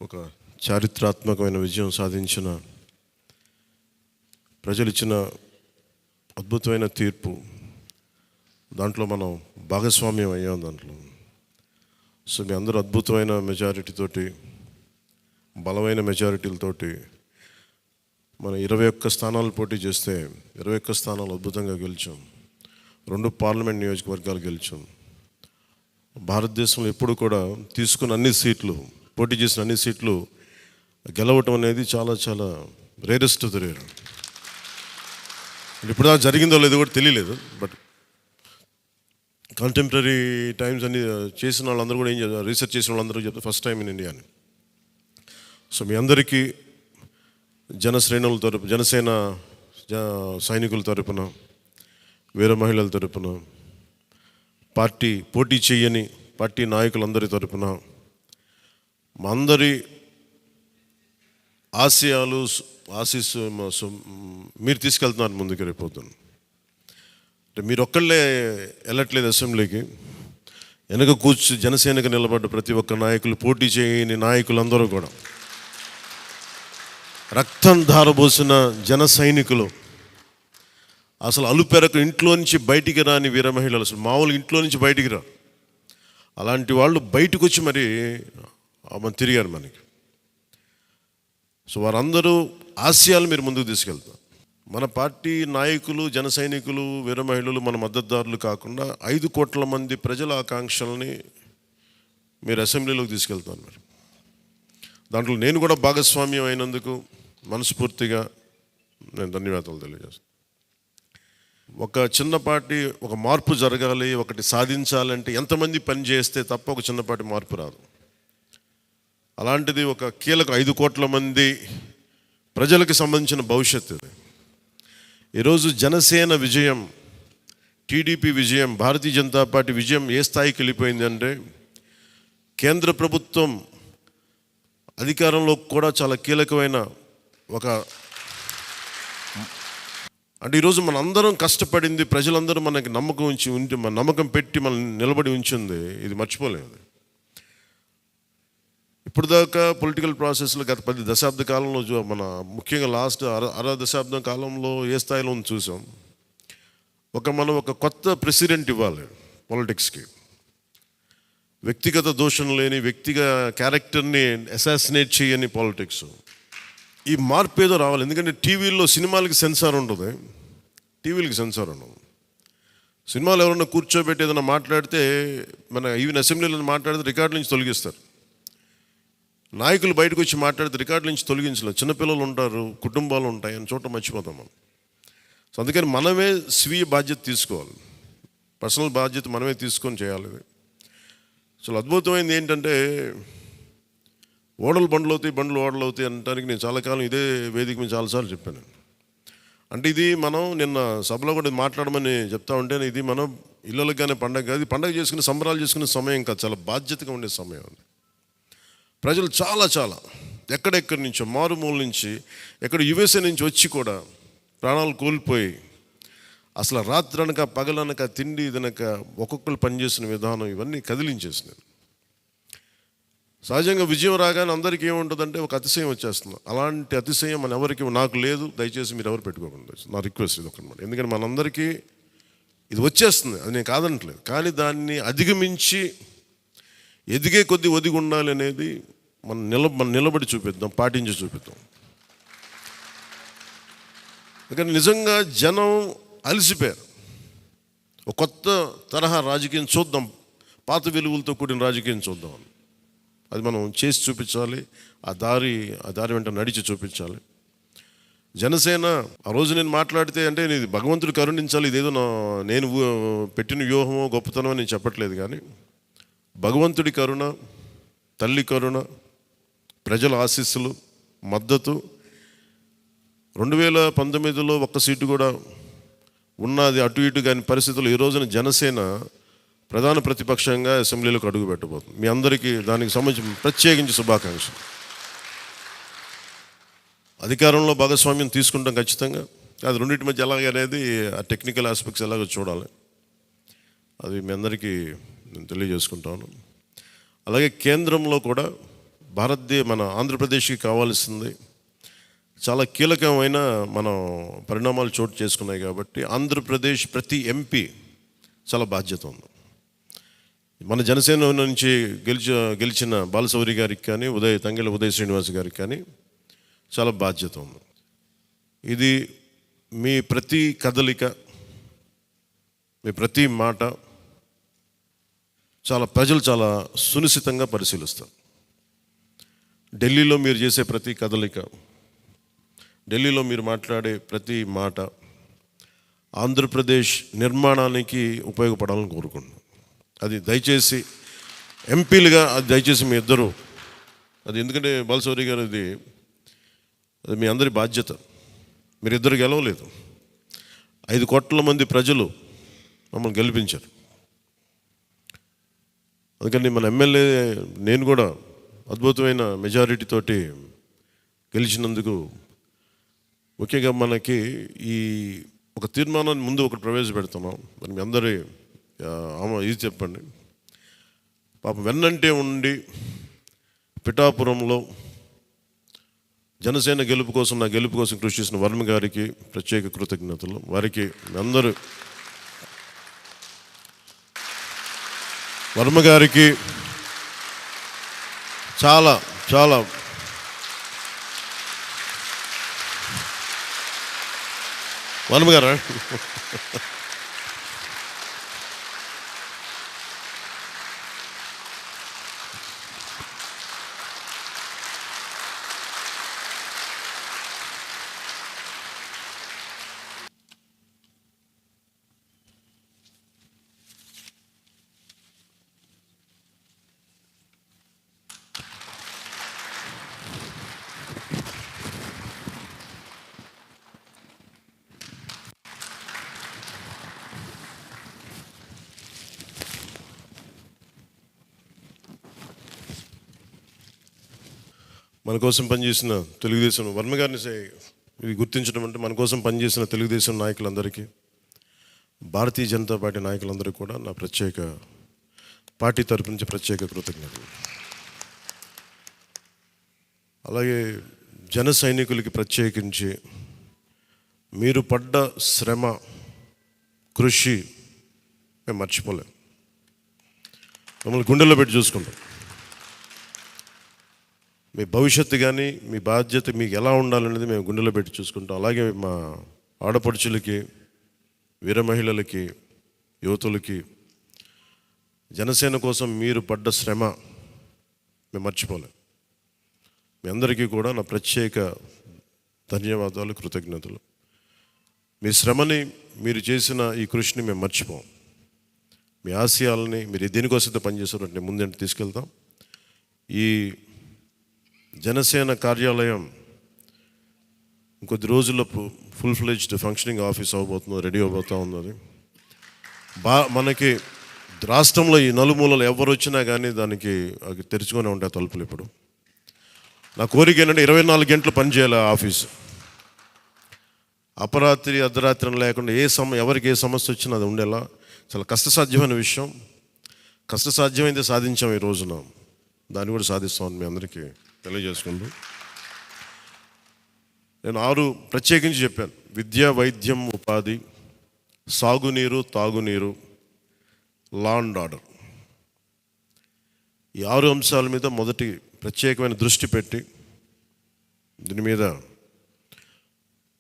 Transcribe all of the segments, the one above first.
ఒక చారిత్రాత్మకమైన విజయం సాధించిన ప్రజలు ఇచ్చిన అద్భుతమైన తీర్పు. దాంట్లో మనం భాగస్వామ్యం అయ్యాం దాంట్లో. సో మీ అందరూ అద్భుతమైన మెజారిటీతోటి, బలమైన మెజారిటీలతోటి మనం 21 స్థానాలు పోటీ చేస్తే 21 స్థానాలు అద్భుతంగా గెలిచాం. 2 పార్లమెంట్ నియోజకవర్గాలు గెలిచాం. భారతదేశంలో ఎప్పుడు కూడా తీసుకున్న అన్ని సీట్లు, పోటీ చేసిన అన్ని సీట్లు గెలవటం అనేది చాలా చాలా రేరెస్ట్ ఆఫ్ ద రేర్. ఇప్పుడు దాకా జరిగిందో లేదో కూడా తెలియలేదు. బట్ కంటెంపరీ టైమ్స్ అన్ని చేసిన వాళ్ళందరూ కూడా ఏం చేస్తారు, రీసెర్చ్ చేసిన వాళ్ళందరూ చెప్తారు ఫస్ట్ టైం ఇన్ ఇండియా అని. సో మీ అందరికీ జనసేన సైనికుల తరపున, వీర మహిళల తరపున, పోటీ చేయని పార్టీ నాయకులందరి తరపున, మా అందరి ఆశీస్సు మీరు తీసుకెళ్తున్నారు ముందుకు. రేపొద్దున అంటే మీరు ఒక్కళ్ళే వెళ్ళట్లేదు అసెంబ్లీకి. వెనక జనసేనకు నిలబడ్డ ప్రతి ఒక్క నాయకులు, పోటీ చేయని నాయకులందరూ కూడా, రక్తం ధారబోసిన జన సైనికులు, అసలు అలుపెరకు ఇంట్లో నుంచి బయటికి రాని వీర మహిళలు, అసలు మామూలుగా ఇంట్లో నుంచి బయటికి రా, అలాంటి వాళ్ళు బయటకు వచ్చి మరి తిరిగారు మనకి. సో వారందరూ ఆశయాలు మీరు ముందుకు తీసుకెళ్తారు. మన పార్టీ నాయకులు, జన సైనికులు, వీర మహిళలు, మన మద్దతుదారులు కాకుండా 5 కోట్ల మంది ప్రజల ఆకాంక్షల్ని మీరు అసెంబ్లీలోకి తీసుకెళ్తాను. మీరు దాంట్లో నేను కూడా భాగస్వామ్యం అయినందుకు మనస్ఫూర్తిగా నేను ధన్యవాదాలు తెలియజేస్తాను. ఒక చిన్నపాటి ఒక మార్పు జరగాలి, ఒకటి సాధించాలంటే ఎంతమంది పని చేస్తే తప్ప ఒక చిన్నపాటి మార్పు రాదు. అలాంటిది ఒక కీలక 5 కోట్ల మంది ప్రజలకు సంబంధించిన భవిష్యత్తు. ఈరోజు జనసేన విజయం, టీడీపీ విజయం, భారతీయ జనతా పార్టీ విజయం ఏ స్థాయికి వెళ్ళిపోయిందంటే, కేంద్ర ప్రభుత్వం అధికారంలో కూడా చాలా కీలకమైన అంటే ఈరోజు మన అందరం కష్టపడింది, ప్రజలందరూ మనకి నమ్మకం పెట్టి మనం నిలబడి ఉంచింది, ఇది మర్చిపోలేదు. ఇప్పుడు దాకా పొలిటికల్ ప్రాసెస్లో గత 10 దశాబ్ద కాలంలో మన ముఖ్యంగా లాస్ట్ అర దశాబ్దం కాలంలో ఏ స్థాయిలో చూసాం. మనం ఒక కొత్త ప్రెసిడెంట్ ఇవ్వాలి పాలిటిక్స్కి. వ్యక్తిగత దోషం లేని, క్యారెక్టర్ని అసాసినేట్ చేయని పాలిటిక్స్. ఈ మార్పు ఏదో రావాలి. ఎందుకంటే టీవీల్లో సినిమాలకి సెన్సార్ ఉంటుంది, టీవీలకి సెన్సార్ ఉండదు. సినిమాలు ఎవరన్నా కూర్చోబెట్టి ఏదైనా మాట్లాడితే, మన ఈవెన్ అసెంబ్లీలో మాట్లాడితే రికార్డు నుంచి తొలగిస్తారు. నాయకులు బయటకు వచ్చి మాట్లాడితే రికార్డు నుంచి తొలగించలేదు. చిన్నపిల్లలు ఉంటారు, కుటుంబాలు ఉంటాయి అని చోట మర్చిపోతాం మనం. సో అందుకని మనమే స్వీయ బాధ్యత తీసుకోవాలి, పర్సనల్ బాధ్యత మనమే తీసుకొని చేయాలి. అసలు అద్భుతమైనది ఏంటంటే, బండ్లు అవుతాయి అనడానికి నేను చాలా కాలం ఇదే వేదిక మీద చాలాసార్లు చెప్పాను. అంటే ఇది మనం నిన్న సభలో కూడా మాట్లాడమని చెప్తా ఉంటే, ఇది మనం ఇళ్ళకి కానీ పండగ కాదు, పండగ చేసుకునే, సంబరాలు చేసుకునే సమయం కాదు, చాలా బాధ్యతగా ఉండే సమయం. ప్రజలు చాలా ఎక్కడెక్కడి నుంచో, మారుమూల నుంచి, ఎక్కడ యుఎస్ఏ నుంచి వచ్చి కూడా ప్రాణాలు కోల్పోయి, అసలు రాత్రనక పగలనక తిండి తినక ఒక్కొక్కరు పనిచేసిన విధానం ఇవన్నీ కదిలించేసినాయి. సహజంగా విజయం రాగానే అందరికీ ఏముంటుందంటే ఒక అతిశయం వచ్చేస్తుంది. అలాంటి అతిశయం నాకు లేదు. దయచేసి మీరు ఎవరు పెట్టుకోకండి, నా రిక్వెస్ట్ ఇది ఒకనమాట. ఎందుకంటే మనందరికీ ఇది వచ్చేస్తుంది, అది నేను కాదనట్లేదు. కానీ దాన్ని అధిగమించి ఎదిగే కొద్దీ ఒదిగి ఉండాలి అనేది మనం నిలబడి చూపిద్దాం, పాటించి చూపిద్దాం. ఎందుకంటే నిజంగా జనం అలసిపోయారు. ఒక కొత్త తరహా రాజకీయం చూద్దాం, పాత విలువలతో కూడిన రాజకీయం చూద్దాం. అది మనం చేసి చూపించాలి, ఆ దారి వెంట నడిచి చూపించాలి. జనసేన ఆ రోజు నేను మాట్లాడితే, అంటే ఇది భగవంతుడు కరుణించాలి, ఇదేదో నేను పెట్టిన వ్యూహమో గొప్పతనమో నేను చెప్పట్లేదు. కానీ భగవంతుడి కరుణ, తల్లి కరుణ, ప్రజల ఆశీస్సులు, మద్దతు. 2019లో 1 సీటు కూడా ఉన్నది అటు ఇటు కాని పరిస్థితుల్లో ఈ రోజున జనసేన ప్రధాన ప్రతిపక్షంగా అసెంబ్లీలోకి అడుగు పెట్టబోతుంది. మీ అందరికీ దానికి సంబంధించి ప్రత్యేకించి శుభాకాంక్షలు. అధికారంలో భాగస్వామ్యం తీసుకుంటాం ఖచ్చితంగా. అది రెండింటి మధ్య ఎలాగ అనేది, ఆ టెక్నికల్ ఆస్పెక్ట్స్ ఎలాగో చూడాలి. అది మీ అందరికీ నేను తెలియజేసుకుంటాను. అలాగే కేంద్రంలో కూడా మన ఆంధ్రప్రదేశ్కి కావాల్సింది చాలా కీలకమైన మనం పరిణామాలు చోటు చేసుకున్నాయి కాబట్టి ఆంధ్రప్రదేశ్ ప్రతి ఎంపీ చాలా బాధ్యత ఉంది. మన జనసేన నుంచి గెలిచిన బాలశౌరి గారికి కానీ తంగెళ్ళ ఉదయ్ శ్రీనివాస్ గారికి కానీ చాలా బాధ్యత ఉంది. ఇది మీ ప్రతి కదలిక, మీ ప్రతి మాట ప్రజలు చాలా సునిశ్చితంగా పరిశీలిస్తారు. ఢిల్లీలో మీరు చేసే ప్రతి కదలిక, ఢిల్లీలో మీరు మాట్లాడే ప్రతి మాట ఆంధ్రప్రదేశ్ నిర్మాణానికి ఉపయోగపడాలని కోరుకుంటున్నాను. అది దయచేసి ఎంపీలుగా దయచేసి మీ ఇద్దరు అది, ఎందుకంటే బాలశౌరి గారు అది మీ అందరి బాధ్యత. మీరిద్దరు గెలవలేదు, 5 కోట్ల మంది ప్రజలు మమ్మల్ని గెలిపించారు. అందుకని మన ఎమ్మెల్యే నేను కూడా అద్భుతమైన మెజారిటీ తోటి గెలిచినందుకు ముఖ్యంగా మనకి ఈ ఒక తీర్మానాన్ని ముందు ఒకటి ప్రవేశపెడుతున్నాం. మరి మీ అందరి ఇది చెప్పండి. పాపం వెన్నంటే ఉండి పిఠాపురంలో జనసేన నా గెలుపు కోసం కృషి చేసిన వర్మ గారికి ప్రత్యేక కృతజ్ఞతలు. వారికి అందరూ వర్మ గారికి చాలా చాలా వర్మ గారా మన కోసం పనిచేసిన తెలుగుదేశం వర్మ గారిని ఇది గుర్తించడం అంటే మన కోసం పనిచేసిన తెలుగుదేశం నాయకులందరికీ, భారతీయ జనతా పార్టీ నాయకులందరికీ కూడా నా పార్టీ తరపు నుంచి ప్రత్యేక కృతజ్ఞతలు. అలాగే జన సైనికులకి ప్రత్యేకించి మీరు పడ్డ శ్రమ, కృషి మేము మర్చిపోలేం. మమ్మల్ని గుండెల్లో పెట్టి చూసుకుంటాం. మీ భవిష్యత్తు కానీ మీ బాధ్యత మీకు ఎలా ఉండాలనేది మేము గుండెలో పెట్టి చూసుకుంటాం. అలాగే మా ఆడపడుచులకి, వీర మహిళలకి, యువతులకి జనసేన కోసం మీరు పడ్డ శ్రమ మేము మర్చిపోలేం. మీ అందరికీ కూడా నా ప్రత్యేక ధన్యవాదాలు, కృతజ్ఞతలు. మీ శ్రమని, మీరు చేసిన ఈ కృషిని మేము మర్చిపోం. మీ ఆశయాలని మీరు దేనికోసమైతే పనిచేస్తారంటే ముందంటే తీసుకెళ్తాం. ఈ జనసేన కార్యాలయం ఇంకొద్ది రోజుల్లో ఫుల్ ఫ్లెడ్జ్డ్ ఫంక్షనింగ్ ఆఫీస్ అవ్వబోతుంది, రెడీ అవబోతూ ఉన్నది. మనకి రాష్ట్రంలో ఈ నలుమూలలు ఎవరు వచ్చినా కానీ దానికి తెరుచుకొని ఉంటాయి తలుపులు. ఇప్పుడు నా కోరిక ఏంటంటే 24 గంటలు పనిచేయాలి ఆఫీసు. అపరాత్రి అర్ధరాత్రి లేకుండా ఎవరికి ఏ సమస్య వచ్చినా అది ఉండేలా. చాలా కష్టసాధ్యమైన విషయం. కష్టసాధ్యమైంది సాధించాం ఈ రోజున, దాన్ని కూడా సాధిస్తామని మీ అందరికీ తెలియజేసుకుంటూ నేను 6 ప్రత్యేకించి చెప్పాను. విద్య, వైద్యం, ఉపాధి, సాగునీరు, తాగునీరు, లా అండ్ ఆర్డర్. ఈ 6 అంశాల మీద మొదటి ప్రత్యేకమైన దృష్టి పెట్టి దీని మీద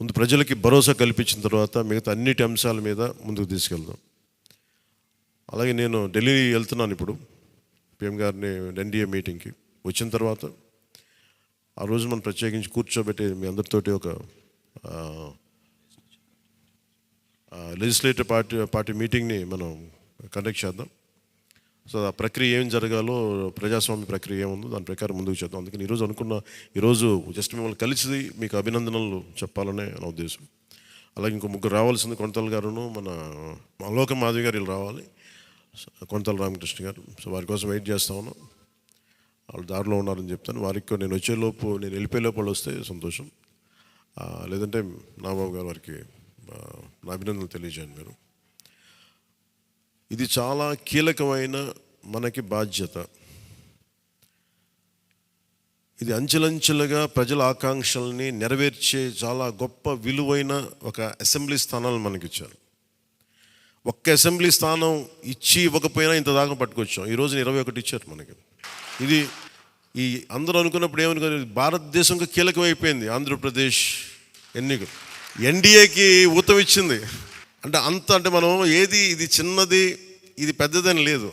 ముందు ప్రజలకి భరోసా కల్పించిన తర్వాత మిగతా అన్నిటి అంశాల మీద ముందుకు తీసుకెళ్దాం. అలాగే నేను ఢిల్లీ వెళ్తున్నాను ఇప్పుడు PM గారిని ఎన్డీఏ మీటింగ్కి. వచ్చిన తర్వాత ఆ రోజు మనం ప్రత్యేకించి కూర్చోబెట్టి మీ అందరితోటి ఒక లెజిస్లేటివ్ పార్టీ మీటింగ్ని మనం కండక్ట్ చేద్దాం. సో ఆ ప్రక్రియ ఏం జరగాలో, ప్రజాస్వామ్య ప్రక్రియ ఏముందో దాని ప్రకారం ముందుకు చేద్దాం. అందుకని ఈరోజు జస్ట్ మిమ్మల్ని కలిసి మీకు అభినందనలు చెప్పాలనే నా ఉద్దేశం. అలాగే ఇంకో 3 రావాల్సింది, కొంతల గారును మన లోక మాధవి గారు వీళ్ళు రావాలి, కొంతల రామకృష్ణ గారు. సో వారి కోసం వెయిట్ చేస్తా ఉన్నాం. వాళ్ళు దారిలో ఉన్నారని చెప్తాను. వారికి నేను వెళ్ళిపోయే లోపు వాళ్ళు వస్తే సంతోషం. లేదంటే నాబాబు గారు వారికి నా అభినందనలు తెలియజేయండి మీరు. ఇది చాలా కీలకమైన మనకి బాధ్యత. ఇది అంచెలంచెలుగా ప్రజల ఆకాంక్షల్ని నెరవేర్చే చాలా గొప్ప విలువైన ఒక అసెంబ్లీ స్థానాలను మనకి ఇచ్చారు. ఒక్క అసెంబ్లీ స్థానం ఇచ్చి ఇవ్వకపోయినా ఇంత దాకా పట్టుకొచ్చాం. ఈ రోజున 21 ఇచ్చారు మనకి. ఇది ఈ అందరూ అనుకున్నప్పుడు ఏమనుకున్నారు, భారతదేశంకి కీలకమైపోయింది ఆంధ్రప్రదేశ్ ఎన్నికలు. ఎన్డీఏకి ఊతం ఇచ్చింది. అంటే మనం ఏది ఇది చిన్నది ఇది పెద్దదని లేదు.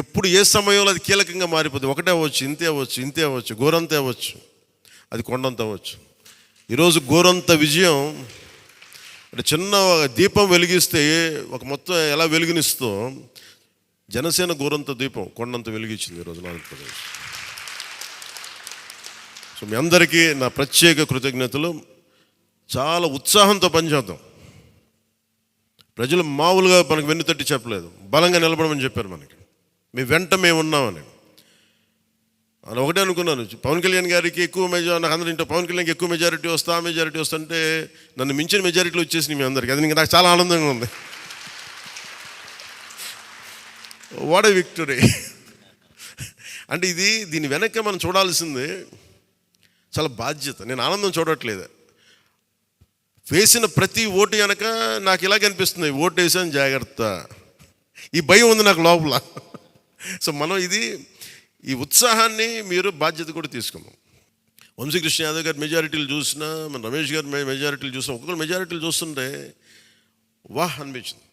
ఎప్పుడు ఏ సమయంలో అది కీలకంగా మారిపోతుంది. ఒకటే అవ్వచ్చు, ఇంతే అవ్వచ్చు, గోరంత అవ్వచ్చు, అది కొండంత అవ్వచ్చు. ఈరోజు గోరంత విజయం అంటే చిన్న దీపం వెలిగిస్తే ఒక మొత్తం ఎలా వెలిగినిస్తో జనసేన గోరంత దీపం కొండంత వెలిగించింది ఈరోజు ఆంధ్రప్రదేశ్. సో మీ అందరికీ నా ప్రత్యేక కృతజ్ఞతలు. చాలా ఉత్సాహంతో పనిచేద్దాం. ప్రజలు మామూలుగా మనకు వెన్నుతట్టి చెప్పలేదు, బలంగా నిలబడమని చెప్పారు మనకి. మీ వెంట మేము ఉన్నామని. అని ఒకటే అనుకున్నాను, పవన్ కళ్యాణ్ గారికి ఎక్కువ మెజారిటీ, నాకు అందరూ ఇంట్లో పవన్ కళ్యాణ్కి ఎక్కువ మెజారిటీ వస్తుంటే నన్ను మించిన మెజారిటీలు వచ్చేసినాయి మీ అందరికీ. అది నాకు చాలా ఆనందంగా ఉంది. What a victory. అంటే దీని వెనక్కి మనం చూడాల్సింది చాలా బాధ్యత. నేను ఆనందం చూడట్లేదు. వేసిన ప్రతి ఓటు వెనక నాకు ఇలాగ అనిపిస్తుంది, ఓటు వేసాను జాగ్రత్త, ఈ భయం ఉంది నాకు లోపల. సో మనం ఈ ఉత్సాహాన్ని మీరు బాధ్యత కూడా తీసుకున్నాం. వంశీకృష్ణ యాదవ్ గారి మెజారిటీలు చూసినా, మన రమేష్ గారి మెజారిటీలు చూసినా, ఒక్కొక్కరు మెజారిటీలు చూస్తుంటే వాహ్ అనిపించింది.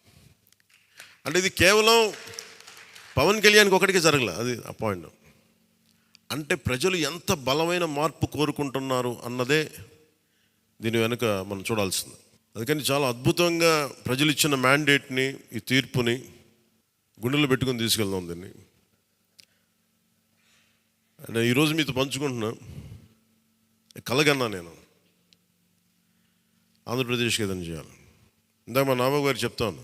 అంటే ఇది కేవలం పవన్ కళ్యాణ్కి ఒకటికి జరగలే, అది ఆ పాయింట్. అంటే ప్రజలు ఎంత బలమైన మార్పు కోరుకుంటున్నారు అన్నదే దీని వెనుక మనం చూడాల్సింది. అందుకని చాలా అద్భుతంగా ప్రజలు ఇచ్చిన మ్యాండేట్ని, ఈ తీర్పుని గుండెలు పెట్టుకొని తీసుకెళ్దాం దీన్ని. అంటే ఈరోజు మీతో పంచుకుంటున్నా, కలగన్నా నేను ఆంధ్రప్రదేశ్కి ఏదైనా చేయాలి. ఇందాక మా నాన్న గారు చెప్తాను,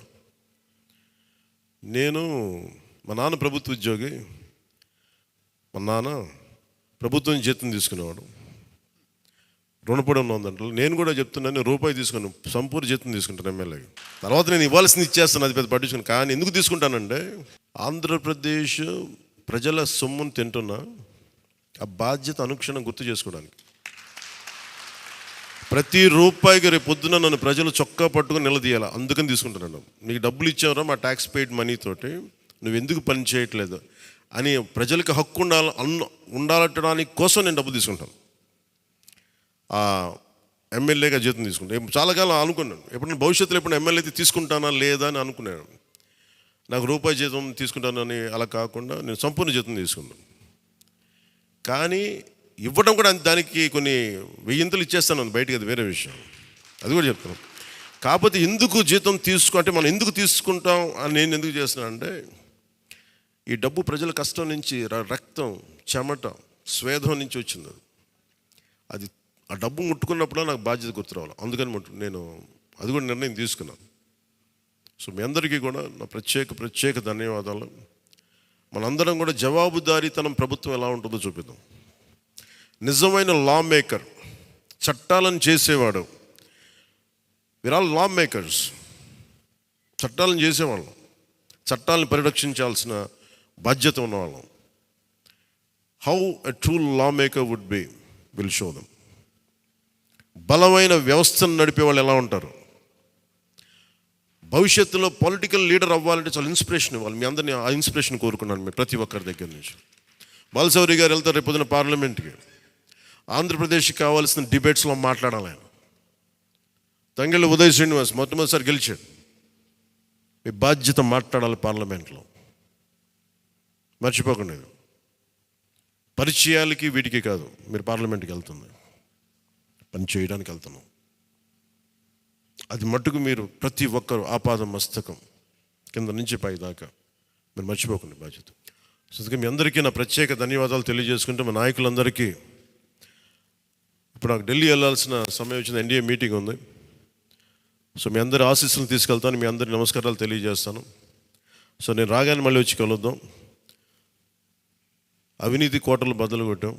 మా నాన్న ప్రభుత్వ ఉద్యోగి, మా నాన్న ప్రభుత్వం జీతం తీసుకునేవాడు, రుణపడి ఉందంటే. నేను కూడా చెప్తున్నాను, రూపాయి తీసుకుని సంపూర్ణ జీతం తీసుకుంటాను ఎమ్మెల్యేకి. తర్వాత నేను ఇవ్వాల్సింది ఇచ్చేస్తాను, అది పెద్ద పట్టించుకుని. కానీ ఎందుకు తీసుకుంటానంటే ఆంధ్రప్రదేశ్ ప్రజల సొమ్మును తింటున్నా ఆ బాధ్యత అనుక్షణం గుర్తు చేసుకోవడానికి. ప్రతి రూపాయికి రేపు పొద్దున నన్ను ప్రజలు చొక్కా పట్టుకుని నిలదీయాలి, అందుకని తీసుకుంటున్నాను. నీకు డబ్బులు ఇచ్చావరా మా ట్యాక్స్ పెయిడ్ మనీతోటి, నువ్వు ఎందుకు పని చేయట్లేదు అని ప్రజలకు హక్కు ఉండాలటడానికి కోసం నేను డబ్బు తీసుకుంటాను. ఎమ్మెల్యేగా జీతం తీసుకుంటాను. చాలా కాలం అనుకున్నాను, ఎప్పుడైనా భవిష్యత్తులో ఎప్పుడు ఎమ్మెల్యే అయితే తీసుకుంటానా లేదా అని అనుకున్నాను. నాకు రూపాయి జీతం తీసుకుంటానని అలా కాకుండా నేను సంపూర్ణ జీతం తీసుకున్నాను. కానీ ఇవ్వడం కూడా దానికి కొన్ని వెయ్యింతలు ఇచ్చేస్తాను బయటికి, అది వేరే విషయం, అది కూడా చెప్తాను. కాకపోతే ఎందుకు జీతం అంటే మనం ఎందుకు తీసుకుంటాం అని నేను ఎందుకు చేస్తున్నాను అంటే, ఈ డబ్బు ప్రజల కష్టం నుంచి, రక్తం, చెమట, స్వేదం నుంచి వచ్చింది. అది ఆ డబ్బు ముట్టుకున్నప్పుడు నాకు బాధ్యత గుర్తు రావాలి. అందుకని నేను అది కూడా నిర్ణయం తీసుకున్నాను. సో మీ అందరికీ కూడా నా ప్రత్యేక ధన్యవాదాలు. మనందరం కూడా జవాబుదారీతనం ప్రభుత్వం ఎలా ఉంటుందో చూపిద్దాం. నిజమైన లా మేకర్, చట్టాలను చేసేవాడు. We are all law makers. చట్టాలను చేసేవాళ్ళం, చట్టాలను పరిరక్షించాల్సిన బాధ్యత ఉన్నవాళ్ళం. How a true law maker would be will show them. బలమైన వ్యవస్థను నడిపే వాళ్ళు ఎలా ఉంటారు. భవిష్యత్తులో పొలిటికల్ లీడర్ అవ్వాలంటే చాలా ఇన్స్పిరేషన్ ఇవ్వాలి. మీ అందరినీ ఆ ఇన్స్పిరేషన్ కోరుకున్నాను మీరు ప్రతి ఒక్కరి దగ్గర నుంచి. బాలశౌరి గారు వెళ్తారు రేపు పొద్దున పార్లమెంట్కి. ఆంధ్రప్రదేశ్కి కావాల్సిన డిబేట్స్లో మాట్లాడాలి ఆయన. తంగెళ్ళ ఉదయ్ శ్రీనివాస్ మొట్టమొదటిసారి గెలిచాడు. మీ బాధ్యత మాట్లాడాలి పార్లమెంట్లో, మర్చిపోకండి. పరిచయాలకి వీటికి కాదు, మీరు పార్లమెంట్కి వెళ్తుంది, పని చేయడానికి వెళ్తున్నాం. అది మట్టుకు మీరు ప్రతి ఒక్కరు ఆపాద మస్తకం కింద నుంచి పై దాకా మీరు మర్చిపోకండి బాధ్యత. సో మీ అందరికీ నా ప్రత్యేక ధన్యవాదాలు తెలియజేసుకుంటే, మా నాయకులందరికీ ఇప్పుడు నాకు ఢిల్లీ వెళ్ళాల్సిన సమయం వచ్చింది, ఎన్డీఏ మీటింగ్ ఉంది. సో మీ అందరి ఆశీస్సులు తీసుకెళ్తాను, మీ అందరి నమస్కారాలు తెలియజేస్తాను. సో నేను రాగానే మళ్ళీ వచ్చి కలుద్దాం. అవినీతి కోటలు బద్దలు కొట్టాం,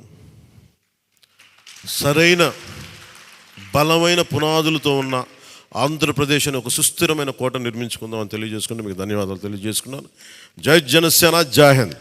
సరైన బలమైన పునాదులతో ఉన్న ఆంధ్రప్రదేశ్ అని ఒక సుస్థిరమైన కోట నిర్మించుకుందాం అని తెలియజేసుకుంటే మీకు ధన్యవాదాలు తెలియజేసుకున్నాను. జై జనసేన, జై హింద్.